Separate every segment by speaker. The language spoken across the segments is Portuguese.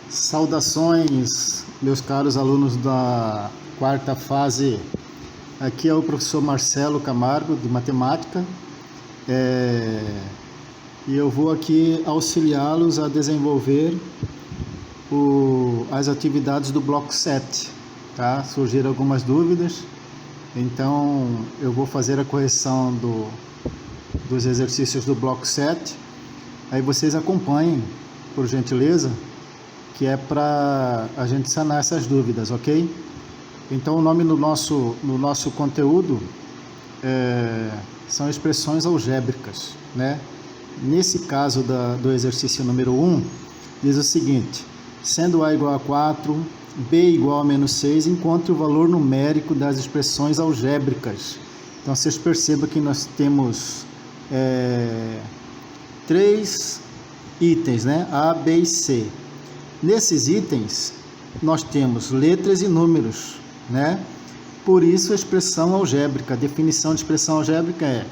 Speaker 1: Saudações, meus caros alunos da quarta fase. Aqui é o professor Marcelo Camargo, de matemática, e eu vou aqui auxiliá-los a desenvolver as atividades do bloco 7, tá? Surgiram algumas dúvidas, então eu vou fazer a correção dos exercícios do bloco 7, aí vocês acompanhem, por gentileza, que é para a gente sanar essas dúvidas, ok? Então o nome no nosso conteúdo são expressões algébricas, né? Nesse caso do exercício número 1, diz o seguinte: sendo A igual a 4, B igual a menos 6, encontre o valor numérico das expressões algébricas. Então vocês percebam que nós temos 3 itens, né? A, B e C. Nesses itens, nós temos letras e números, né? Por isso, a expressão algébrica, a definição de expressão algébrica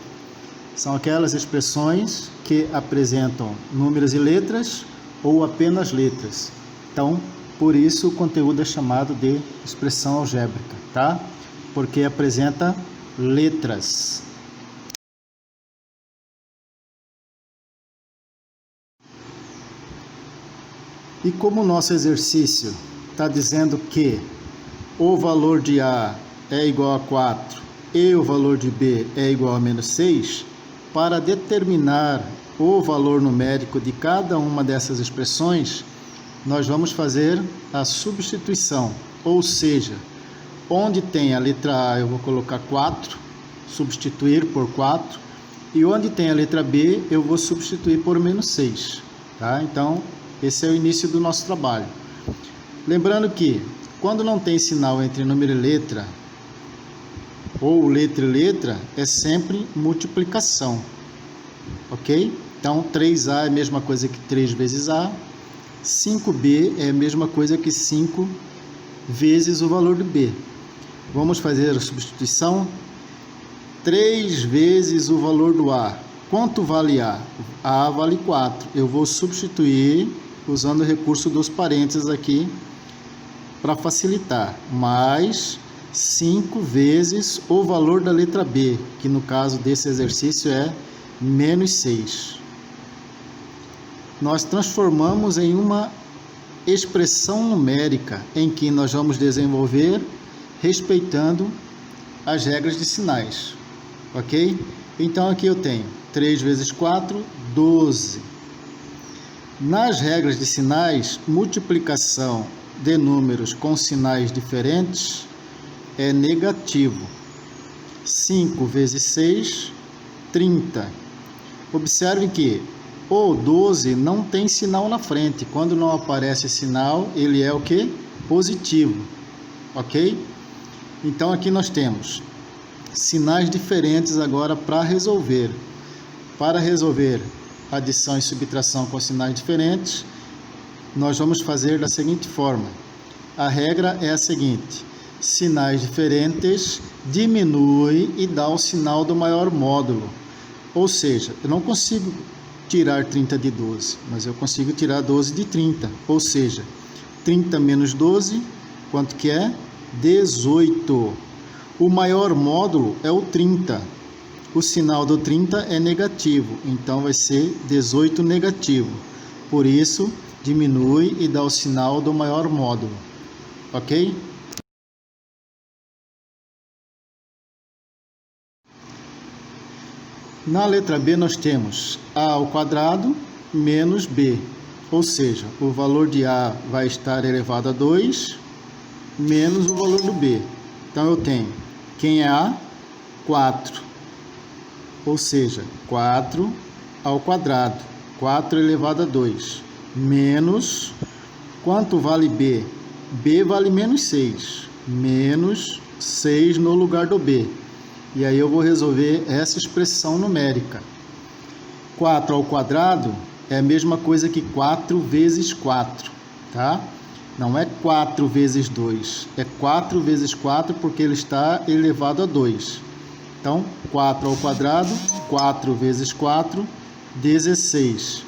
Speaker 1: são aquelas expressões que apresentam números e letras ou apenas letras. Então, por isso, o conteúdo é chamado de expressão algébrica, tá? Porque apresenta letras. E como o nosso exercício está dizendo que o valor de A é igual a 4 e o valor de B é igual a menos 6, para determinar o valor numérico de cada uma dessas expressões, nós vamos fazer a substituição, ou seja, onde tem a letra A eu vou colocar 4, substituir por 4, e onde tem a letra B eu vou substituir por menos 6, tá? Então, esse é o início do nosso trabalho. Lembrando que, quando não tem sinal entre número e letra, ou letra e letra, é sempre multiplicação, ok? Então, 3A é a mesma coisa que 3 vezes A, 5B é a mesma coisa que 5 vezes o valor de B. Vamos fazer a substituição. 3 vezes o valor do A. Quanto vale A? A vale 4. Eu vou substituir usando o recurso dos parênteses aqui para facilitar. Mais 5 vezes o valor da letra B, que no caso desse exercício é menos 6. Nós transformamos em uma expressão numérica em que nós vamos desenvolver respeitando as regras de sinais, ok? Então aqui eu tenho 3 vezes 4, 12. Nas regras de sinais, multiplicação de números com sinais diferentes é negativo. 5 vezes 6, 30. Observe que o 12 não tem sinal na frente. Quando não aparece sinal, ele é o que? Positivo, ok? Então aqui nós temos sinais diferentes agora para resolver. Para resolver adição e subtração com sinais diferentes, nós vamos fazer da seguinte forma. A regra é a seguinte: sinais diferentes diminui e dá o sinal do maior módulo. Ou seja, eu não consigo tirar 30 de 12, mas eu consigo tirar 12 de 30. Ou seja, 30 menos 12, quanto que é? 18. O maior módulo é o 30. O sinal do 30 é negativo, então vai ser 18 negativo. Por isso, diminui e dá o sinal do maior módulo, ok? Na letra B nós temos A ao quadrado menos B, ou seja, o valor de A vai estar elevado a 2 menos o valor do B. Então eu tenho, quem é A? 4. Ou seja, 4 ao quadrado, 4 elevado a 2, menos, quanto vale B? B vale menos 6, menos 6 no lugar do B. E aí eu vou resolver essa expressão numérica. 4 ao quadrado é a mesma coisa que 4 vezes 4, tá? Não é 4 vezes 2, é 4 vezes 4 porque ele está elevado a 2. Então, 4 ao quadrado, 4 vezes 4, 16.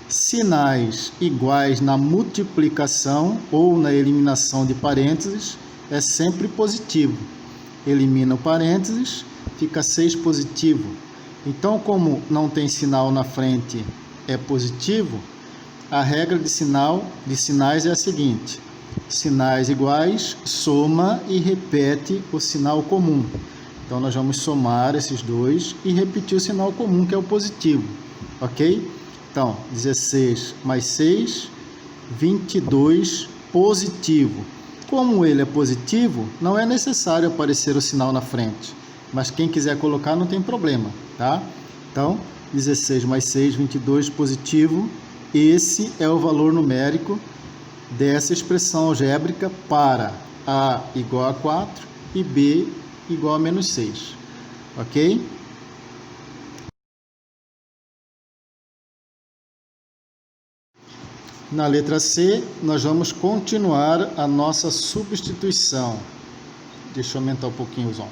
Speaker 1: Sinais iguais na multiplicação ou na eliminação de parênteses é sempre positivo. Elimina o parênteses, fica 6 positivo. Então, como não tem sinal na frente, é positivo, a regra de sinais é a seguinte: sinais iguais, soma e repete o sinal comum. Então, nós vamos somar esses dois e repetir o sinal comum, que é o positivo, ok? Então, 16 mais 6, 22, positivo. Como ele é positivo, não é necessário aparecer o sinal na frente, mas quem quiser colocar não tem problema, tá? Então, 16 mais 6, 22, positivo. Esse é o valor numérico dessa expressão algébrica para A igual a 4 e B igual a menos 6, ok? Na letra C, nós vamos continuar a nossa substituição. Deixa eu aumentar um pouquinho o som.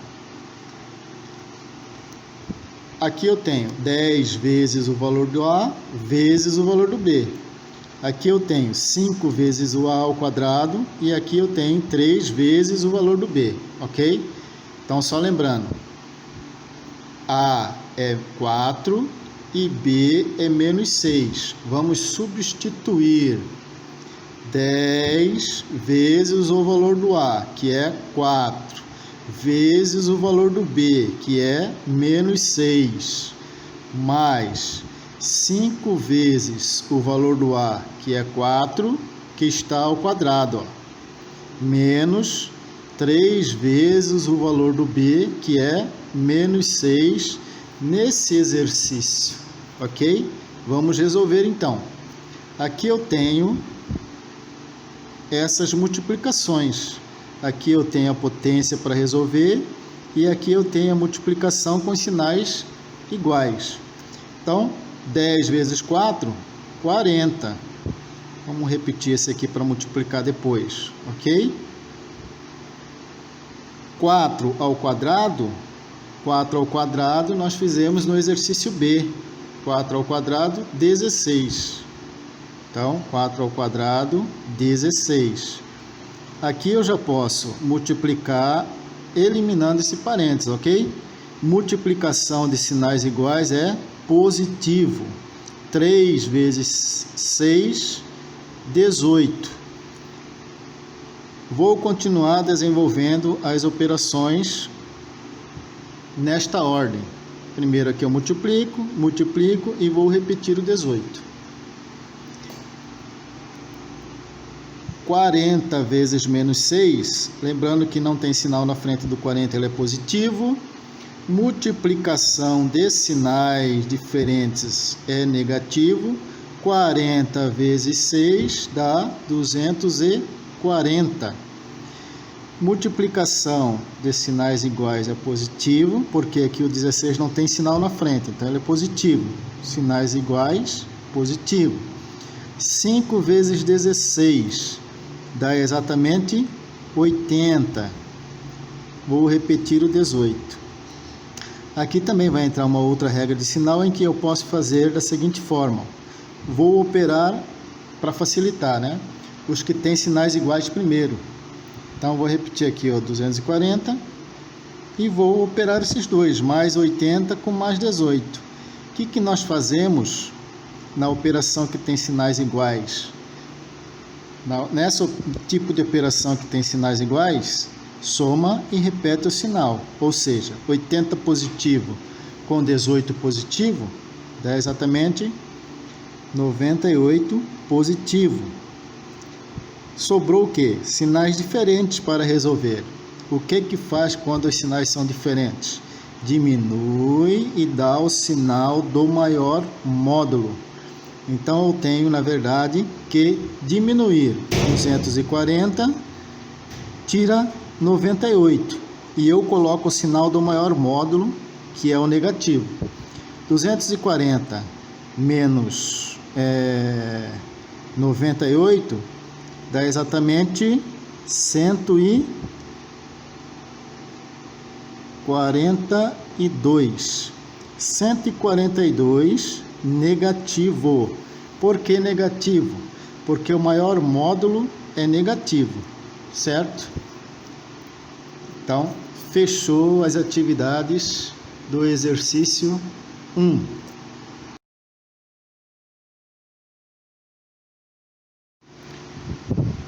Speaker 1: Aqui eu tenho 10 vezes o valor do A vezes o valor do B. Aqui eu tenho 5 vezes o A ao quadrado e aqui eu tenho 3 vezes o valor do B, ok? Então, só lembrando, A é 4 e B é menos 6. Vamos substituir 10 vezes o valor do A, que é 4, vezes o valor do B, que é menos 6, mais 5 vezes o valor do A, que é 4, que está ao quadrado, ó, menos 3 vezes o valor do B, que é menos 6, nesse exercício, ok? Vamos resolver então. Aqui eu tenho essas multiplicações. Aqui eu tenho a potência para resolver e aqui eu tenho a multiplicação com sinais iguais. Então, 10 vezes 4, 40. Vamos repetir esse aqui para multiplicar depois, ok? 4 ao quadrado nós fizemos no exercício B. 4 ao quadrado, 16. Então, 4 ao quadrado, 16. Aqui eu já posso multiplicar eliminando esse parênteses, ok? Multiplicação de sinais iguais é positivo. 3 vezes 6, 18. Vou continuar desenvolvendo as operações nesta ordem. Primeiro aqui eu multiplico e vou repetir o 18. 40 vezes menos 6, lembrando que não tem sinal na frente do 40, ele é positivo. Multiplicação de sinais diferentes é negativo. 40 vezes 6 dá 240. Multiplicação de sinais iguais é positivo, porque aqui o 16 não tem sinal na frente, então ele é positivo. Sinais iguais, positivo. 5 vezes 16 dá exatamente 80. Vou repetir o 18. Aqui também vai entrar uma outra regra de sinal em que eu posso fazer da seguinte forma. Vou operar para facilitar, né? Os que têm sinais iguais primeiro. Então, vou repetir aqui, ó, 240 e vou operar esses dois, mais 80 com mais 18. O que nós fazemos na operação que tem sinais iguais? Nessa tipo de operação que tem sinais iguais, soma e repete o sinal, ou seja, 80 positivo com 18 positivo dá exatamente 98 positivo. Sobrou o quê? Sinais diferentes para resolver. O que faz quando os sinais são diferentes? Diminui e dá o sinal do maior módulo. Então, eu tenho, na verdade, que diminuir 240, tira 98. E eu coloco o sinal do maior módulo, que é o negativo. 240 menos 98 dá exatamente 142. 142 negativo. Por que negativo? Porque o maior módulo é negativo, certo? Então, fechou as atividades do exercício 1.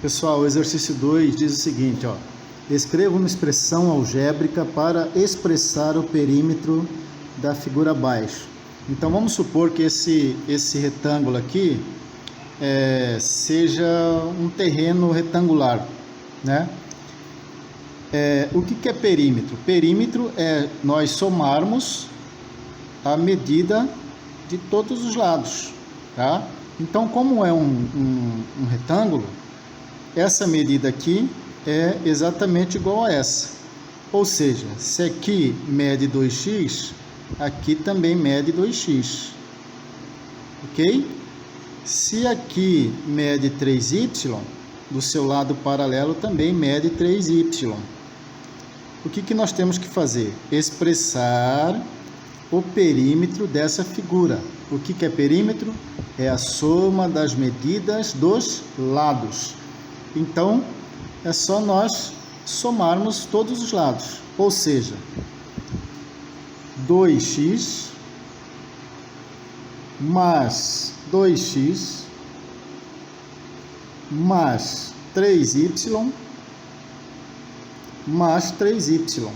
Speaker 1: Pessoal, o exercício 2 diz o seguinte, ó. Escreva uma expressão algébrica para expressar o perímetro da figura abaixo. Então, vamos supor que esse retângulo aqui seja um terreno retangular, né? O que é perímetro? Perímetro é nós somarmos a medida de todos os lados, tá? Então, como é um retângulo, essa medida aqui é exatamente igual a essa. Ou seja, se aqui mede 2x, aqui também mede 2x. Ok? Se aqui mede 3y, do seu lado paralelo também mede 3y. O que nós temos que fazer? Expressar o perímetro dessa figura. O que é perímetro? É a soma das medidas dos lados. Então, é só nós somarmos todos os lados. Ou seja, 2x mais 2x mais 3y mais 3y.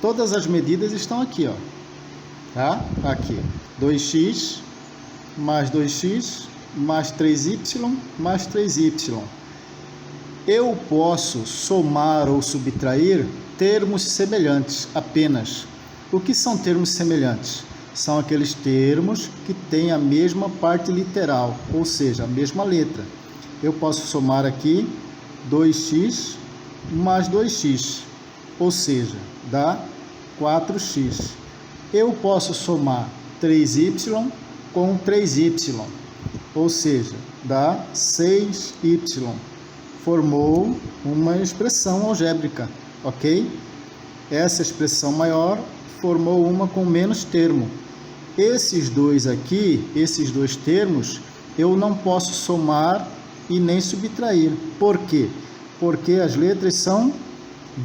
Speaker 1: Todas as medidas estão aqui, ó. Tá? Aqui. 2x mais 2x mais 3y mais 3y. Eu posso somar ou subtrair termos semelhantes apenas. O que são termos semelhantes? São aqueles termos que têm a mesma parte literal, ou seja, a mesma letra. Eu posso somar aqui 2x mais 2x, ou seja, dá 4x. Eu posso somar 3y com 3y, ou seja, dá 6y. Formou uma expressão algébrica, ok? Essa expressão maior formou uma com menos termo. Esses dois aqui, esses dois termos, eu não posso somar e nem subtrair. Por quê? Porque as letras são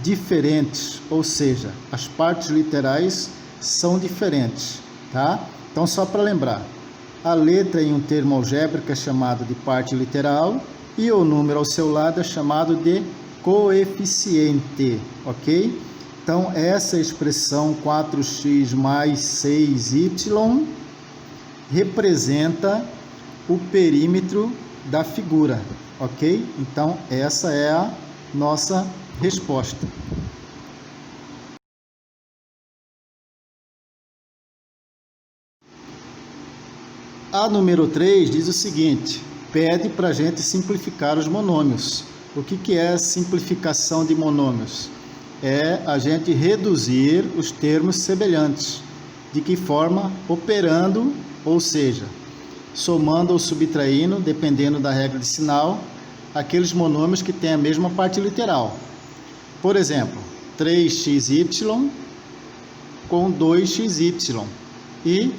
Speaker 1: diferentes, ou seja, as partes literais são diferentes, tá? Então, só para lembrar, a letra em um termo algébrico é chamada de parte literal e o número ao seu lado é chamado de coeficiente, ok? Então, essa expressão 4x mais 6y representa o perímetro da figura, ok? Então, essa é a nossa resposta. A número 3 diz o seguinte, pede para a gente simplificar os monômios. O que é simplificação de monômios? É a gente reduzir os termos semelhantes. De que forma? Operando, ou seja, somando ou subtraindo, dependendo da regra de sinal, aqueles monômios que têm a mesma parte literal. Por exemplo, 3xy com 2xy e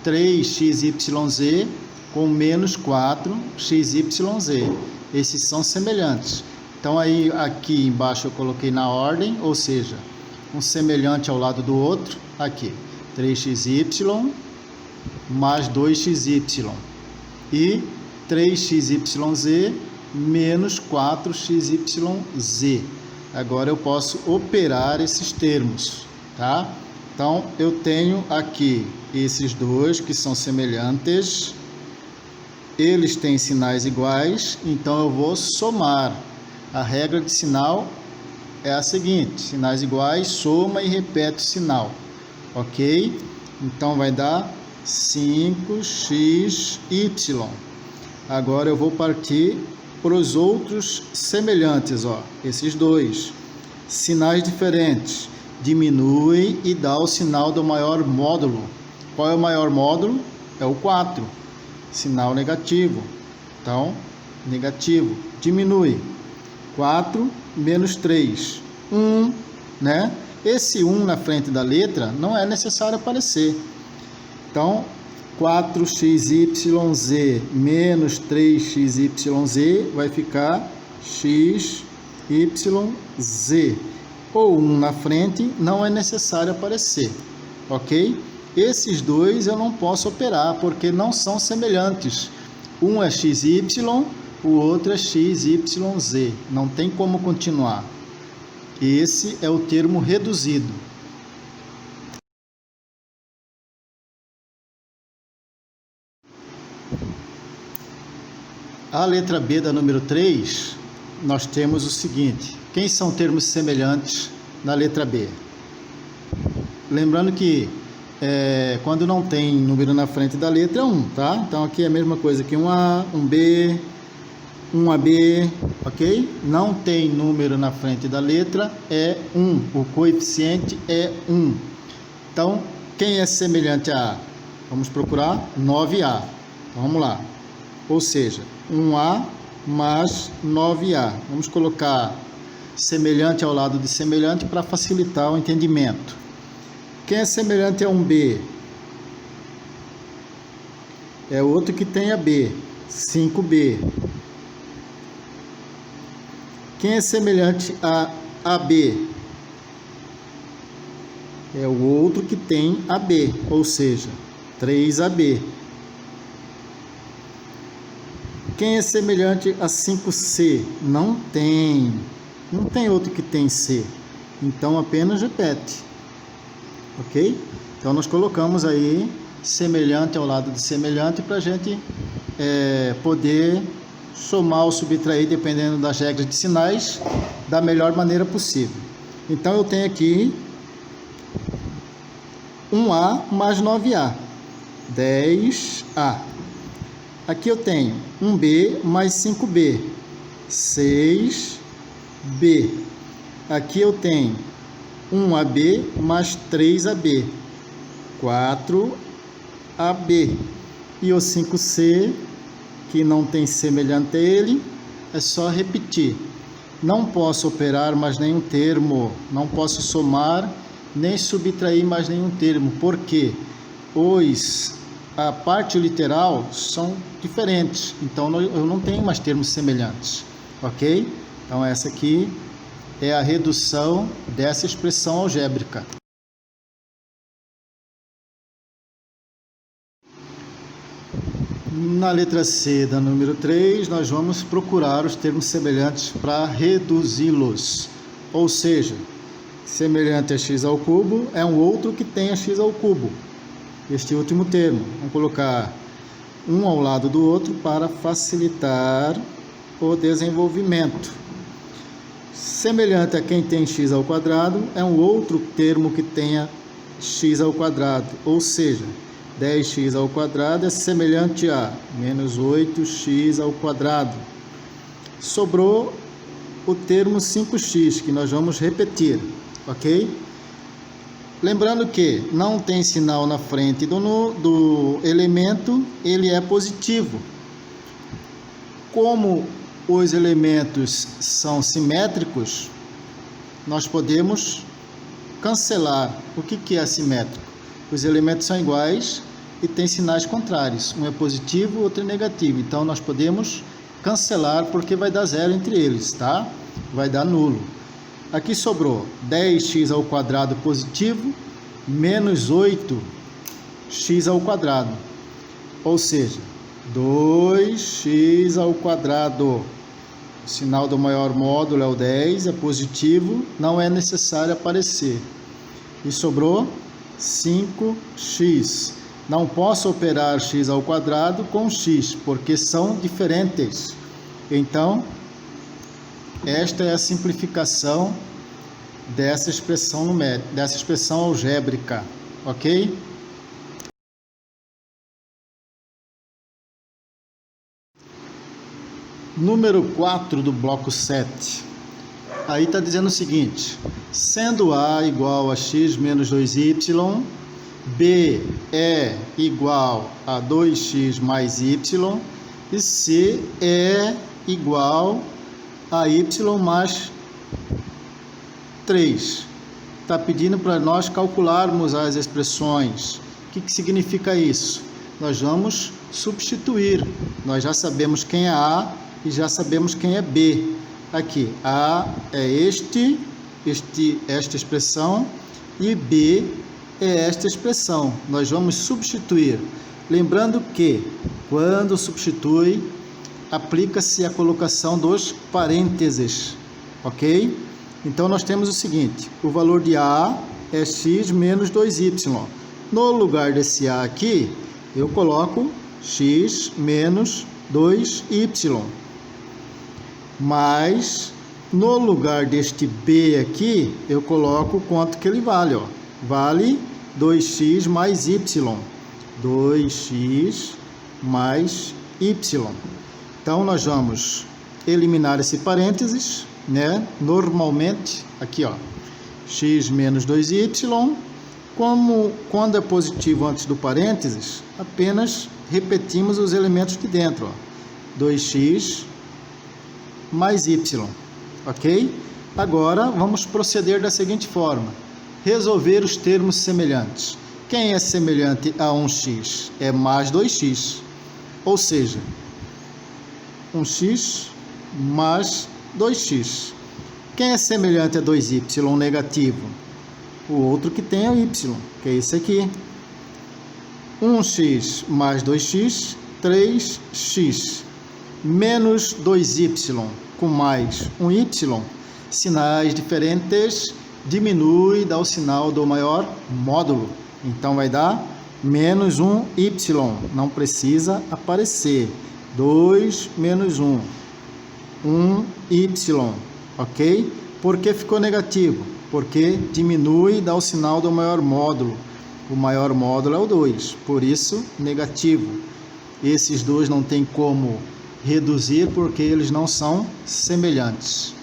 Speaker 1: 3xyz com menos 4xyz. Esses são semelhantes. Então, aí aqui embaixo eu coloquei na ordem, ou seja, um semelhante ao lado do outro. Aqui, 3xy mais 2xy e 3xyz menos 4xyz. Agora eu posso operar esses termos, tá? Então, eu tenho aqui esses dois que são semelhantes, eles têm sinais iguais, então eu vou somar. A regra de sinal é a seguinte, sinais iguais, soma e repete o sinal, ok? Então, vai dar 5xy. Agora eu vou partir para os outros semelhantes, ó, esses dois. Sinais diferentes. Diminui e dá o sinal do maior módulo. Qual é o maior módulo? É o 4. Sinal negativo. Então, negativo. Diminui. 4 menos 3. 1, né? Esse 1 na frente da letra não é necessário aparecer. Então, 4xyz menos 3xyz vai ficar xyz. Ou 1 na frente não é necessário aparecer, ok? Esses dois eu não posso operar porque não são semelhantes. Um é xy, o outro é xyz. Não tem como continuar. Esse é o termo reduzido. A letra B da número 3, nós temos o seguinte. Quem são termos semelhantes na letra B? Lembrando que quando não tem número na frente da letra é 1, tá? Então aqui é a mesma coisa que um A, um B, um AB, ok? Não tem número na frente da letra, é 1. O coeficiente é 1. Então, quem é semelhante a A? Vamos procurar 9A. Então, vamos lá. Ou seja, 1A mais 9A. Vamos colocar semelhante ao lado de semelhante para facilitar o entendimento. Quem é semelhante a um B? É outro que tem a B, 5B. Quem é semelhante a AB? É o outro que tem AB, ou seja, 3AB. Quem é semelhante a 5C? Não tem outro que tem C. Então apenas repete, ok? Então nós colocamos aí semelhante ao lado de semelhante para a gente poder somar ou subtrair, dependendo das regras de sinais, da melhor maneira possível. Então eu tenho aqui 1A mais 9A, 10A. Aqui eu tenho 1B mais 5B, 6B. Aqui eu tenho 1AB mais 3AB, 4AB. E o 5C, que não tem semelhante a ele, é só repetir. Não posso operar mais nenhum termo, não posso somar nem subtrair mais nenhum termo, porque a parte literal são diferentes, então eu não tenho mais termos semelhantes, ok? Então essa aqui é a redução dessa expressão algébrica. Na letra C da número 3, nós vamos procurar os termos semelhantes para reduzi-los, ou seja, semelhante a x ao cubo é um outro que tem a x ao cubo. Este último termo, vamos colocar um ao lado do outro para facilitar o desenvolvimento. Semelhante a quem tem x ao quadrado é um outro termo que tenha x ao quadrado, ou seja, 10x ao quadrado é semelhante a menos 8x ao quadrado. Sobrou o termo 5x, que nós vamos repetir, ok? Lembrando que não tem sinal na frente do elemento, ele é positivo. Como os elementos são simétricos, nós podemos cancelar. O que é assimétrico? Os elementos são iguais e têm sinais contrários. Um é positivo, o outro é negativo. Então, nós podemos cancelar porque vai dar zero entre eles, tá? Vai dar nulo. Aqui sobrou 10x ao quadrado positivo menos 8x ao quadrado. Ou seja, 2x ao quadrado. O sinal do maior módulo é o 10, é positivo, não é necessário aparecer. E sobrou 5x. Não posso operar x ao quadrado com x, porque são diferentes. Então, esta é a simplificação dessa expressão numérica, dessa expressão algébrica, ok? Número 4 do bloco 7. Aí está dizendo o seguinte: sendo A igual a x menos 2y, B é igual a 2x mais y e C é igual a y mais 3. Está pedindo para nós calcularmos as expressões. O que significa isso? nós vamos substituir. Nós já sabemos quem é A e já sabemos quem é B. Aqui, A é esta expressão, e B é esta expressão. Nós vamos substituir. Lembrando que, quando substitui, aplica-se a colocação dos parênteses, ok? Então, nós temos o seguinte: o valor de A é x menos 2y. No lugar desse A aqui, eu coloco x menos 2y. Mas, no lugar deste B aqui, eu coloco quanto que ele vale, ó. Vale 2x mais y. 2x mais y. Então, nós vamos eliminar esse parênteses, né? Normalmente, aqui, ó, x menos 2y. Quando é positivo antes do parênteses, apenas repetimos os elementos de dentro, ó. 2x mais y, ok? Agora, vamos proceder da seguinte forma: resolver os termos semelhantes. Quem é semelhante a 1x? É mais 2x, ou seja, 1x mais 2x. Quem é semelhante a 2y negativo? O outro que tem é o y, que é esse aqui. 1x mais 2x, 3x. Menos 2y com mais 1y, sinais diferentes, diminui, dá o sinal do maior módulo. Então, vai dar menos 1y, não precisa aparecer. 2 menos 1, 1y, ok? Por que ficou negativo? Porque diminui, dá o sinal do maior módulo. O maior módulo é o 2, por isso, negativo. Esses dois não tem como reduzir porque eles não são semelhantes.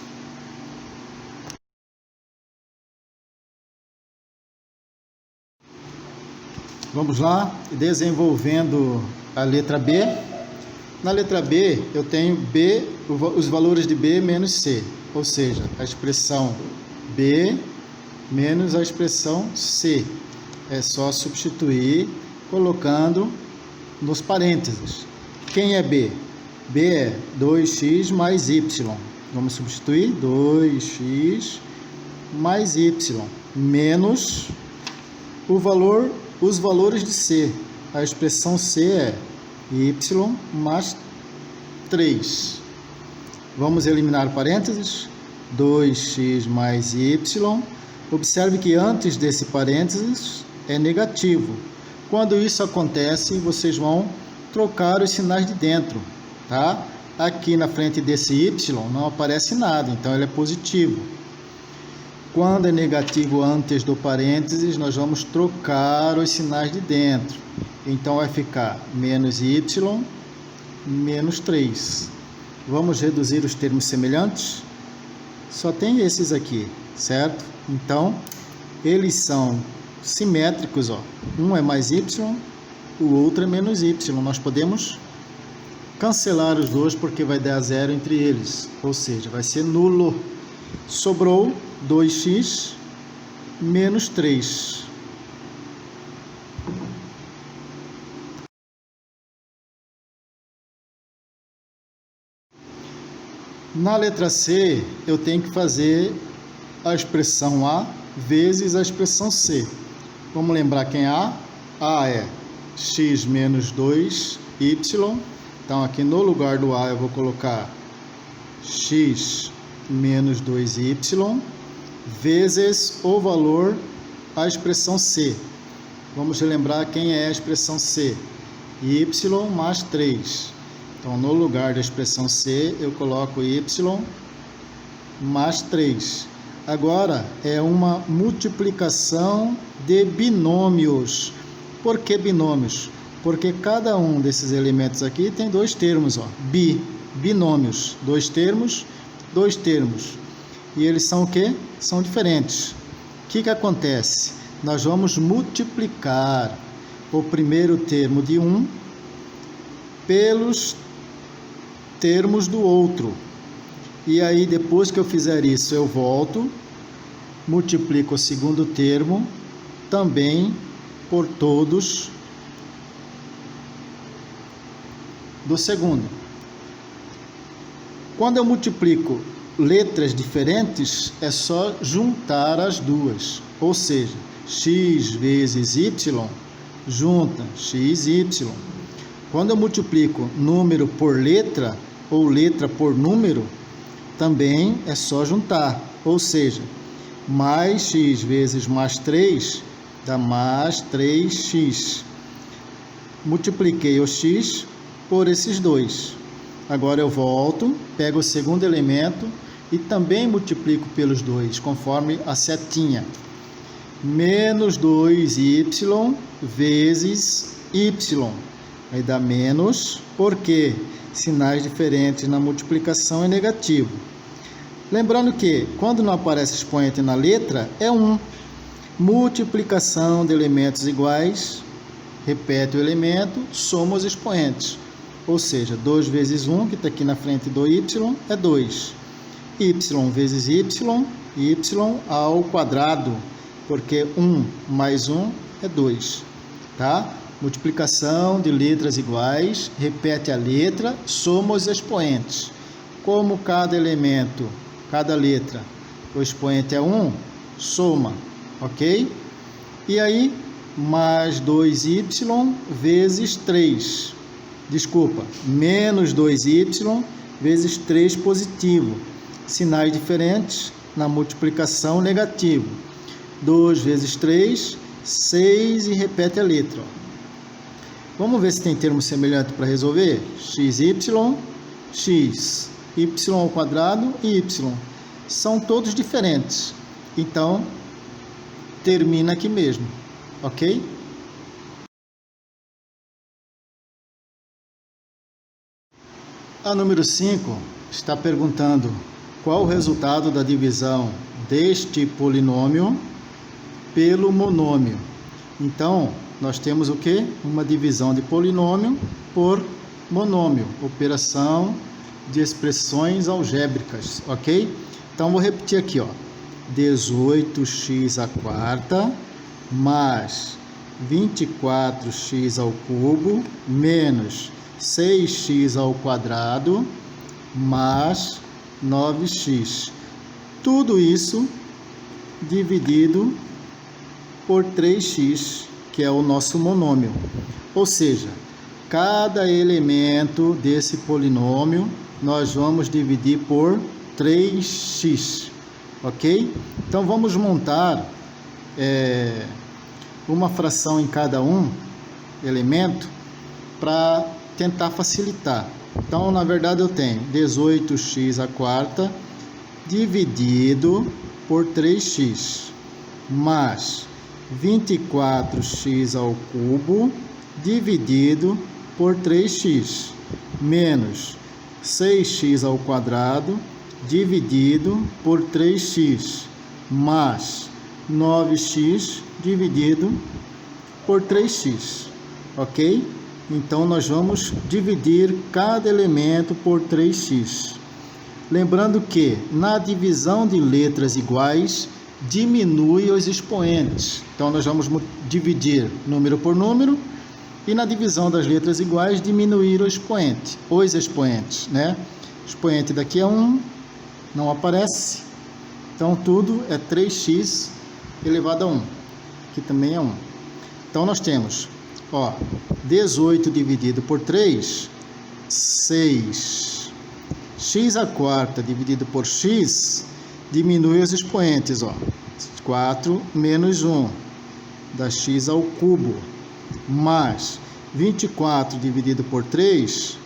Speaker 1: Vamos lá, desenvolvendo a letra B. Na letra B, eu tenho B, os valores de B menos C, ou seja, a expressão B menos a expressão C. É só substituir colocando nos parênteses. Quem é B? B é 2x mais y. Vamos substituir 2x mais y menos os valores de C. A expressão C é y mais 3. Vamos eliminar parênteses. 2x mais y. Observe que antes desse parênteses é negativo. Quando isso acontece, vocês vão trocar os sinais de dentro, tá? Aqui na frente desse y não aparece nada, então ele é positivo. Quando é negativo antes do parênteses, nós vamos trocar os sinais de dentro. Então vai ficar menos y menos 3. Vamos reduzir os termos semelhantes? Só tem esses aqui, certo? Então, eles são simétricos, ó. Um é mais y, o outro é menos y. Nós podemos cancelar os dois porque vai dar zero entre eles, ou seja, vai ser nulo. Sobrou 2x menos 3. Na letra C, eu tenho que fazer a expressão A vezes a expressão C. Vamos lembrar quem é A? A é x menos 2y. Então, aqui no lugar do A, eu vou colocar x menos 2y vezes o valor, a expressão C. Vamos lembrar quem é a expressão C. Y mais 3. Então, no lugar da expressão C, eu coloco y mais 3. Agora, é uma multiplicação de binômios. Por que binômios? Porque cada um desses elementos aqui tem dois termos, ó. Binômios. Dois termos. E eles são o quê? São diferentes. O que acontece? Nós vamos multiplicar o primeiro termo de um pelos termos do outro. E aí, depois que eu fizer isso, eu volto, multiplico o segundo termo também por todos do segundo. Quando eu multiplico letras diferentes, é só juntar as duas. Ou seja, x vezes y junta x, y. Quando eu multiplico número por letra, ou letra por número, também é só juntar. Ou seja, mais x vezes mais 3 dá mais 3x. Multipliquei o x por esses dois. Agora eu volto, pego o segundo elemento e também multiplico pelos dois, conforme a setinha. Menos 2y vezes y. Vai dar menos, porque sinais diferentes na multiplicação é negativo. Lembrando que, quando não aparece expoente na letra, é 1. Multiplicação de elementos iguais, repete o elemento, soma os expoentes. Ou seja, 2 vezes 1, que está aqui na frente do y, é 2. Y vezes y, y ao quadrado, porque 1 mais 1 é 2. Tá? Multiplicação de letras iguais, repete a letra, soma os expoentes. Como cada elemento, cada letra, o expoente é 1, soma, ok? E aí, mais 2y vezes 3. Desculpa, menos 2y vezes 3 positivo. Sinais diferentes na multiplicação negativo. 2 vezes 3, 6 e repete a letra. Vamos ver se tem termo semelhante para resolver? xy, x, y ao quadrado e y. São todos diferentes. Então, termina aqui mesmo, ok? A número 5 está perguntando qual o resultado da divisão deste polinômio pelo monômio. Então, nós temos o quê? Uma divisão de polinômio por monômio, operação de expressões algébricas, ok? Então, vou repetir aqui, ó. 18x à quarta mais 24x ao cubo menos 6x ao quadrado mais 9x. Tudo isso dividido por 3x, que é o nosso monômio. Ou seja, cada elemento desse polinômio nós vamos dividir por 3x, ok? Então vamos montar uma fração em cada elemento para tentar facilitar. Então, na verdade, eu tenho 18x à quarta dividido por 3x mais 24x ao cubo dividido por 3x menos 6x ao quadrado dividido por 3x mais 9x dividido por 3x, ok? Então, nós vamos dividir cada elemento por 3x. Lembrando que, na divisão de letras iguais, diminui os expoentes. Então, nós vamos dividir número por número e, na divisão das letras iguais, diminuir o expoente, os expoentes, né? O expoente daqui é 1, não aparece. Então, tudo é 3x elevado a 1, que também é 1. Então, nós temos, ó, 18 dividido por 3, 6. X à quarta dividido por x, diminui os expoentes, ó. 4 menos 1, dá x ao cubo, mais 24 dividido por 3,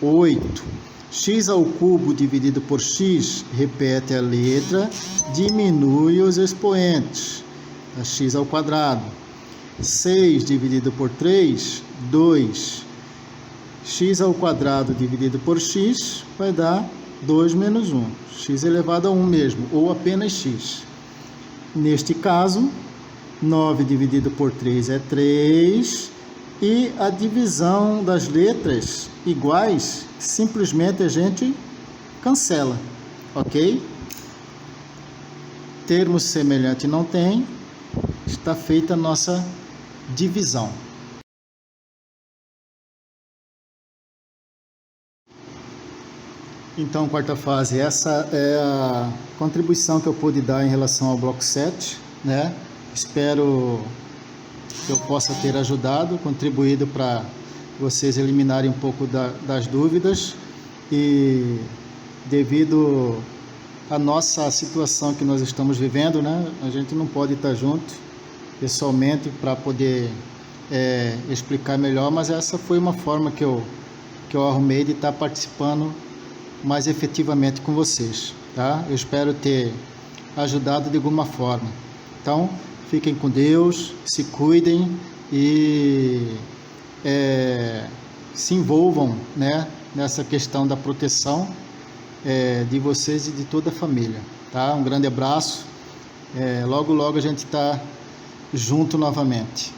Speaker 1: 8. X ao cubo dividido por x, repete a letra, diminui os expoentes, dá x ao quadrado. 6 dividido por 3, 2. X ao quadrado dividido por x vai dar 2 menos 1. X elevado a 1 mesmo, ou apenas x. Neste caso, 9 dividido por 3 é 3. E a divisão das letras iguais, simplesmente a gente cancela, ok? Termo semelhante não tem, está feita a nossa divisão. Então, quarta fase, essa é a contribuição que eu pude dar em relação ao bloco 7, né? Espero que eu possa ter ajudado, contribuído para vocês eliminarem um pouco das dúvidas, e devido à nossa situação que nós estamos vivendo, né? A gente não pode estar junto pessoalmente para poder explicar melhor, mas essa foi uma forma que eu arrumei de estar participando mais efetivamente com vocês, tá? Eu espero ter ajudado de alguma forma. Então, fiquem com Deus, se cuidem e se envolvam, né, nessa questão da proteção de vocês e de toda a família, tá? Um grande abraço. Logo, logo a gente está junto novamente.